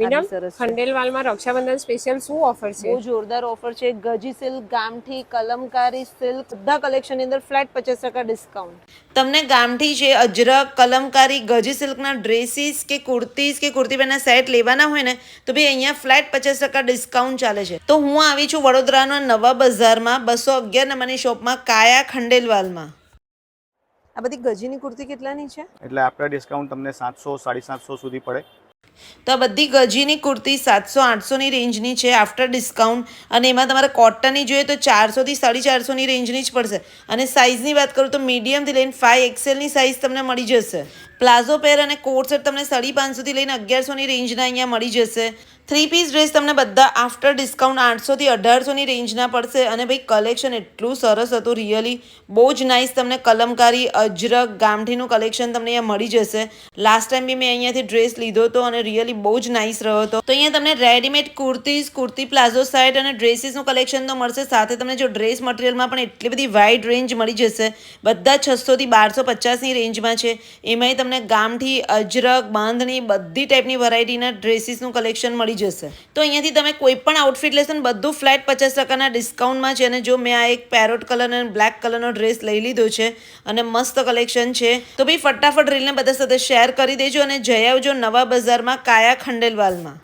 Madam સરસ છે, ખંડેલવાલમાં Rakshabandhan special શું ઓફર છે? બહુ જોરદાર ઓફર છે. ગજી સિલ્ક, ગામઠી, કલમકારી સિલ્ક બધા કલેક્શનની અંદર ફ્લેટ 50% ડિસ્કાઉન્ટ. તમને ગામઠી છે, અજરક, કલમકારી, ગજી સિલ્કના ડ્રેસીસ કે કુર્તીઝ કે કુર્તી પેરના સેટ લેવાના હોય ને તો ભાઈ અહીંયા ફ્લેટ 50% ડિસ્કાઉન્ટ ચાલે છે. તો હું આવી છું વડોદરાના નવા બજારમાં 211 નંબરની શોપમાં કાયા ખંડેલવાલમાં. આ બધી ગજીની કુર્તી કેટલાની છે? એટલે આફ્ટર ડિસ્કાઉન્ટ તમને 700 750 સુધી પડે. તો આ બધી ગજીની કુર્તી 700-800ની રેન્જની છે આફ્ટર ડિસ્કાઉન્ટ, અને એમાં તમારે કોટનની જોઈએ તો 400થી 450ની રેન્જની જ પડશે. અને સાઇઝની વાત કરું તો મીડિયમથી લઈને 5XLની સાઇઝ તમને મળી જશે. પ્લાઝો પેર અને કોટ સેટ તમને 550થી લઈને 1100ની રેન્જના અહીંયા મળી જશે. 3 પીસ ડ્રેસ તમને બધા આફ્ટર ડિસ્કાઉન્ટ 800થી 1800ની રેન્જના પડશે. અને ભાઈ કલેક્શન એટલું સરસ હતું, રિયલી બહુ જ નાઇસ. તમને કલમકારી, અજરક, ગામઠીનું કલેક્શન તમને અહીંયા મળી જશે. લાસ્ટ ટાઈમ બી મેં અહીંયાથી ડ્રેસ લીધો હતો અને રિયલી બહુ જ નાઇસ રહ્યો હતો. તો અહીંયા તમને readymade kurtis, kurti palazzo set અને ડ્રેસીસનું કલેક્શન તો મળશે. સાથે તમને જો ડ્રેસ મટીરિયલમાં પણ એટલી બધી વાઇડ રેન્જ મળી જશે. બધા 600થી 1250ની રેન્જમાં છે. એમાંય તમને ગામઠી, અજરક, બાંધણી બધી ટાઈપની વેરાયટીના ડ્રેસીસનું કલેક્શન મળી જશે. તો અહીંયાથી તમે કોઈ પણ આઉટફિટ લેશો ને બધું ફ્લેટ 50%ના ડિસ્કાઉન્ટમાં છે. અને જો મેં આ એક પેરોટ કલર અને બ્લેક કલરનો ડ્રેસ લઈ લીધો છે અને મસ્ત કલેક્શન છે. તો ભાઈ ફટાફટ રીલને બધા સાથે શેર કરી દેજો અને જઈ આવજો નવા બજારમાં કાયા ખંડેલવાલમાં.